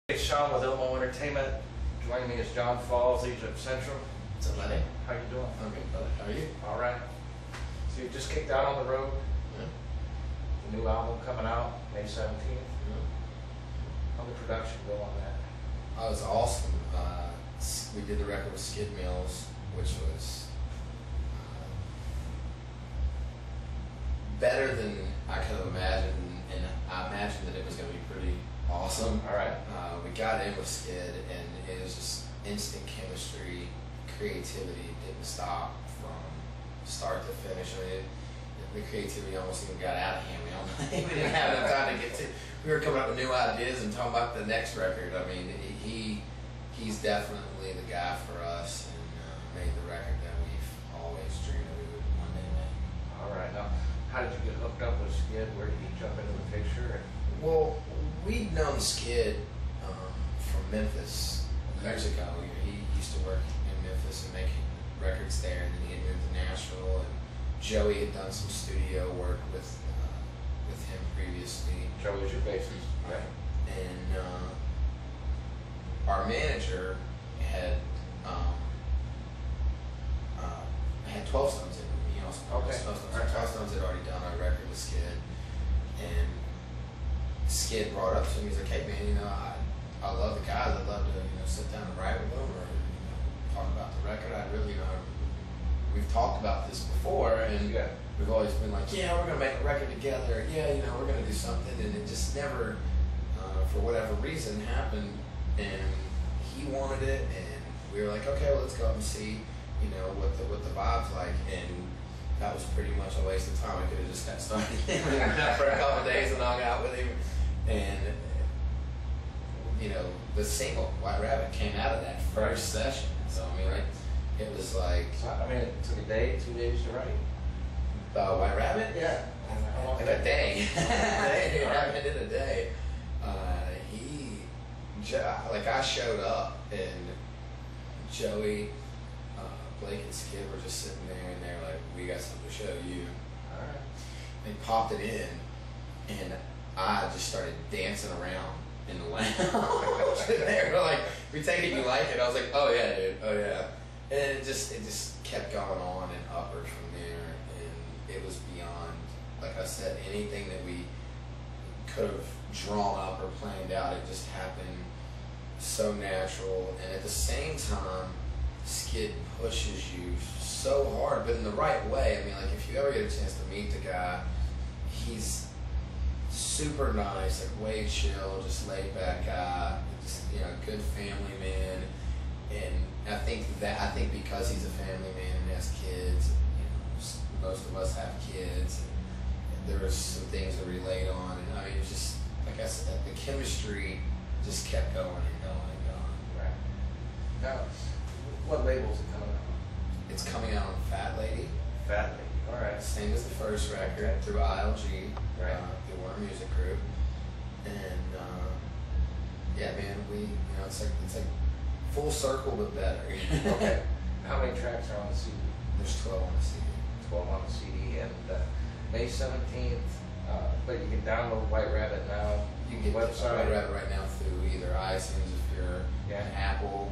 It's Sean with Ilmo Entertainment. Joining me is John Falls, Egypt Central. What's up, buddy? How you doing? I'm good, buddy. How are you? All right. So you just kicked out on the road. Yeah. The new album coming out May 17th. Yeah. How'd the production go on that? Oh, it was awesome. We did the record with Skid Mills, which was better than I could have imagined, and I imagined that it was going to be pretty awesome. All right. We got in with Skid, and it was just instant chemistry, creativity didn't stop from start to finish. I mean, the creativity almost even got out of hand. We didn't have enough time to get to. We were coming up with new ideas and talking about the next record. I mean, he's definitely the guy for us, and made the record that we've always dreamed we would one day make. All right. Now, how did you get hooked up with Skid? Where did he jump into the picture? Well, we'd known Skid from Memphis years ago. He used to work in Memphis and making records there, and then he had moved to Nashville. And Joey had done some studio work with him previously. Joey was your bassist, right? And our manager had 12 Stones in him. He also Okay. 12 Stones. 12 Stones had already done our record with Skid, and Skid brought up to me. He's like, "Hey man, I love the guys. I'd love to sit down and write with them, or talk about the record. I really we've talked about this before, and Yeah. we've always been like, yeah, we're gonna make a record together. Yeah, we're gonna do something, and it just never, for whatever reason, happened. And he wanted it, and we were like, okay, well, let's go up and see, what the vibe's like. And that was pretty much a waste of time. I could have just got started for a couple of days and hung out with him. And the single White Rabbit came out of that first session. So I mean, it was like, I mean, it took a day, 2 days to write. White Rabbit. Yeah. Like a day. It happened in a day. I showed up, and Joey, Blake, and Skid were just sitting there, and they're like, "We got something to show you." All right. They popped it in, and I just started dancing around in the lounge. They were like, "We take it, you like it?" I was like, "Oh yeah, dude. Oh yeah." And it just kept going on and upward from there, and it was beyond, like I said, anything that we could have drawn up or planned out. It just happened so natural, and at the same time, Skid pushes you so hard, but in the right way. I mean, like, if you ever get a chance to meet the guy, he's super nice, like way chill, just laid back guy, just good family man. And I think because he's a family man and has kids, most of us have kids, and there was some things to relate on, and I mean, it's just, like I said, the chemistry just kept going and going and going. Right. Now, what label is it coming out on? It's coming out on Fat Lady. Fat Lady. All right. Same as the first record, Okay. through ILG, Right. the Warner Music Group. And yeah, man, it's like full circle but better. Okay. How many tracks are on the CD? There's 12 on the CD. 12 on the CD, and May 17th. But you can download White Rabbit now. You can get website. White Rabbit right now through either iTunes if you're an Apple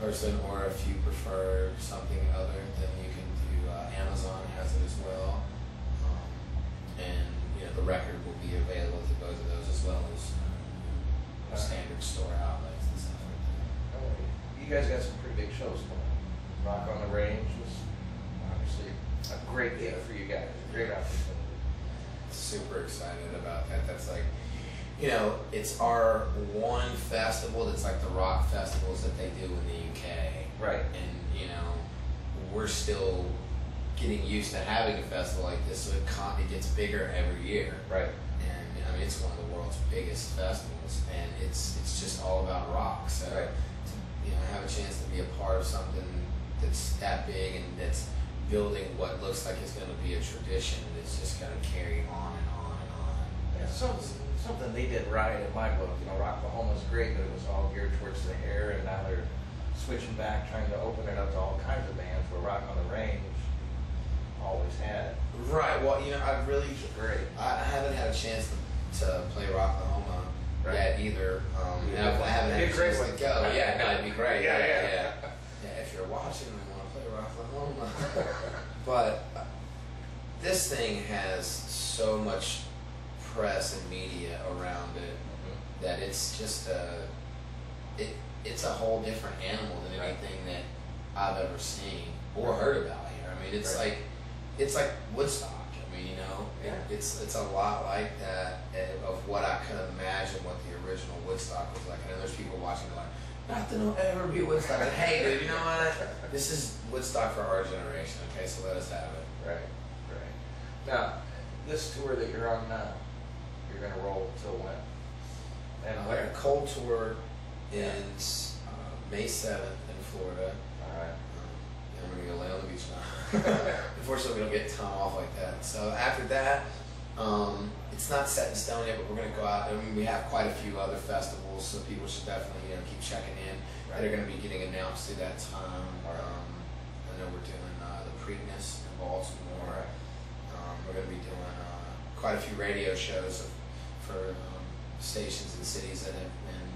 person, or if you prefer something other, then you can do Amazon has it as well. And the record will be available to both of those, as well as standard store outlets and stuff like that. Oh, you guys got some pretty big shows coming up. Rock on the Range was obviously a great gift for you guys. A great opportunity. Super excited about that. That's like, it's our one festival that's like the rock festivals that they do in the UK. Right. And, we're still getting used to having a festival like this, so it gets bigger every year. Right. And, I mean, it's one of the world's biggest festivals, and it's just all about rock. So, Right. to have a chance to be a part of something that's that big and that's building what looks like it's going to be a tradition that's just going to carry on and on and on. Yeah, something they did right in my book. Rocklahoma's great, but it was all geared towards the hair, and now they're switching back, trying to open it up to all kinds of bands, where Rock on the Range always had. Right. Well, I really Great. I haven't had a chance to play Rocklahoma yet either. And I haven't had a chance to go. Yeah, no, it'd be great. Yeah. If you're watching, we want to play Rocklahoma. But this thing has so much press and media around it that it's just it's a whole different animal than anything that I've ever seen or heard about here. I mean, it's like Woodstock. I mean, it's a lot like that of what I could imagine what the original Woodstock was like. I know there's people watching like, nothing will ever be Woodstock. Like, hey, dude, you know what? This is Woodstock for our generation. Okay, so let us have it. Right. Now, this tour that you're on now, you're gonna roll till when? And where? The Cold Tour ends May 7th in Florida. All right. And we're gonna go lay on the beach now. Unfortunately, we don't get time off like that. So after that, it's not set in stone yet, but we're gonna go out. I mean, we have quite a few other festivals, so people should definitely keep checking in. That are gonna be getting announced through that time. I know we're doing the Preakness in Baltimore. We're gonna be doing quite a few radio shows for stations and cities that have been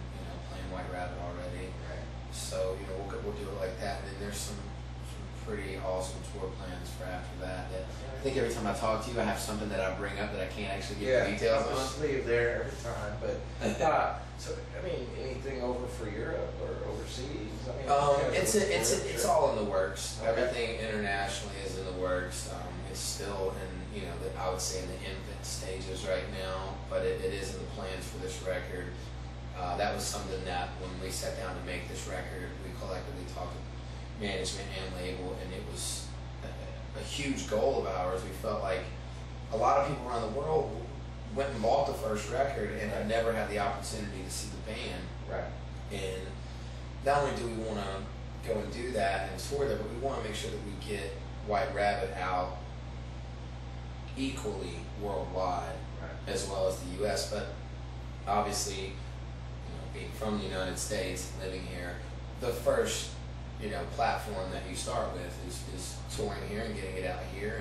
playing White Rabbit already. Right. So we'll do it like that, and then there's some pretty awesome tour plans for after that. I think every time I talk to you, I have something that I bring up that I can't actually get the details on. Just leave there every time. But so I mean, anything over for Europe or overseas? I mean, it's all in the works. Okay. Everything internationally is in the works. It's still in I would say in the infant stages right now, but it is in the plans for this record. That was something that when we sat down to make this record, we collectively talked to management and label, and it was a huge goal of ours. We felt like a lot of people around the world went and bought the first record and had never had the opportunity to see the band. Right. And not only do we want to go and do that and tour there, but we want to make sure that we get White Rabbit out equally worldwide, as well as the U.S. But obviously, being from the United States, living here, the first platform that you start with is touring here and getting it out here,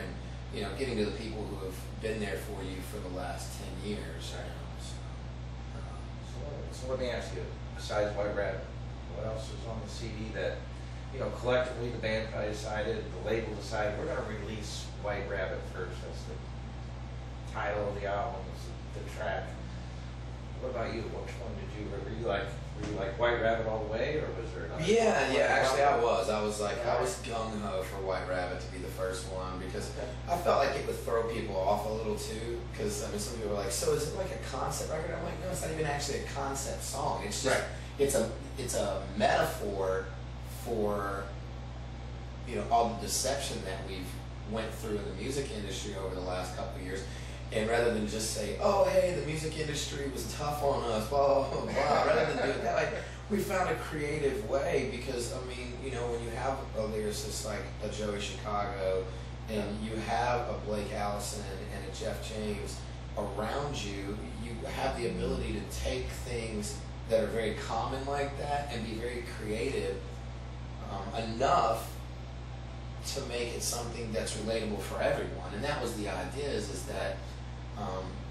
and getting to the people who have been there for you for the last 10 years. So let me ask you, besides White Rabbit, what else is on the CD that collectively the band probably decided, the label decided, we're going to release White Rabbit first. That's the title of the album, the track. What about you? Which one did you? Were you like White Rabbit all the way, or was there another? Yeah. Actually, I was gung ho for White Rabbit to be the first one because I felt like it would throw people off a little too. Because some people were like, "So is it like a concept record?" I'm like, "No, it's not even actually a concept song. It's just it's a metaphor for all the deception that we've went through in the music industry over the last couple of years." And rather than just say, "Oh, hey, the music industry was tough on us," blah, blah, blah, rather than do it that way, we found a creative way because, when you have a lyricist like a Joey Chicago and you have a Blake Allison and a Jeff James around you, you have the ability to take things that are very common like that and be very creative enough to make it something that's relatable for everyone. And that was the idea is that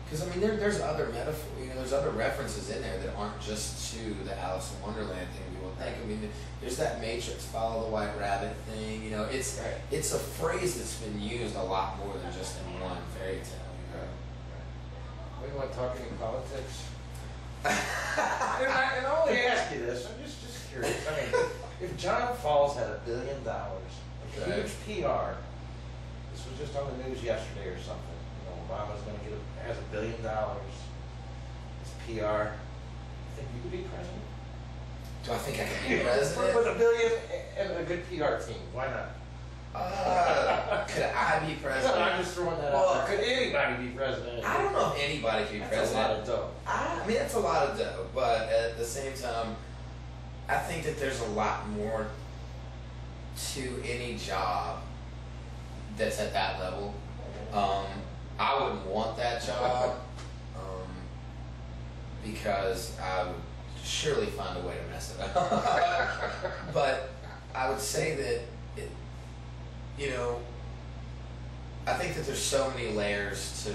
because there's other metaphor, there's other references in there that aren't just to the Alice in Wonderland thing people think. There's that Matrix follow the White Rabbit thing. It's a phrase that's been used a lot more than just in one fairy tale. We want to talk any politics? and I only ask you this. I'm just curious. If John Falls had $1 billion, huge PR. This was just on the news yesterday or something. Obama's going to has $1 billion. It's PR. You think you could be president? Do I think I could be president? With $1 billion and a good PR team, why not? Could I be president? I'm just throwing that out there. Could anybody be president? I don't know if anybody could be president. That's a lot of dough. That's a lot of dough, but at the same time, I think that there's a lot more to any job that's at that level. I wouldn't want that job because I would surely find a way to mess it up. But I would say that I think that there's so many layers to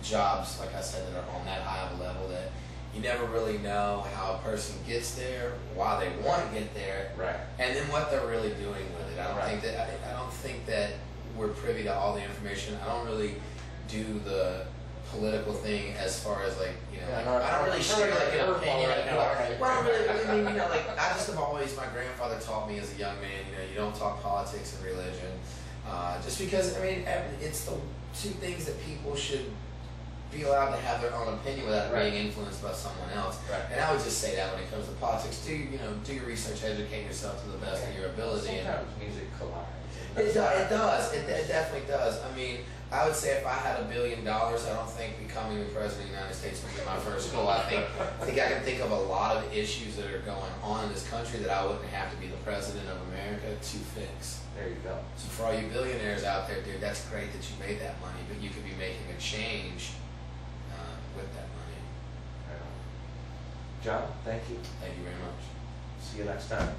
jobs, like I said, that are on that high of a level that you never really know how a person gets there, why they want to get there, Right. and then what they're really doing with it. I don't Right. think that I don't think that we're privy to all the information. I don't really do the political thing as far as like, you know, Yeah, like, no, I don't really I'm share like an curveball opinion. right now, okay. Well, I don't really, I mean, you know, like I just have always, my grandfather taught me as a young man, you know, you don't talk politics and religion, just because I mean it's the two things that people should be allowed to have their own opinion without Right. being influenced by someone else. Right. And I would just say that when it comes to politics, do your research, educate yourself to the best of your ability. And Sometimes music collides. it does. It definitely does. I mean, I would say if I had $1 billion, I don't think becoming the president of the United States would be my first goal. I think I can think of a lot of issues that are going on in this country that I wouldn't have to be the president of America to fix. There you go. So for all you billionaires out there, dude, that's great that you made that money, but you could be making a change with that money. Right on. John, thank you. Thank you very much. See you next time.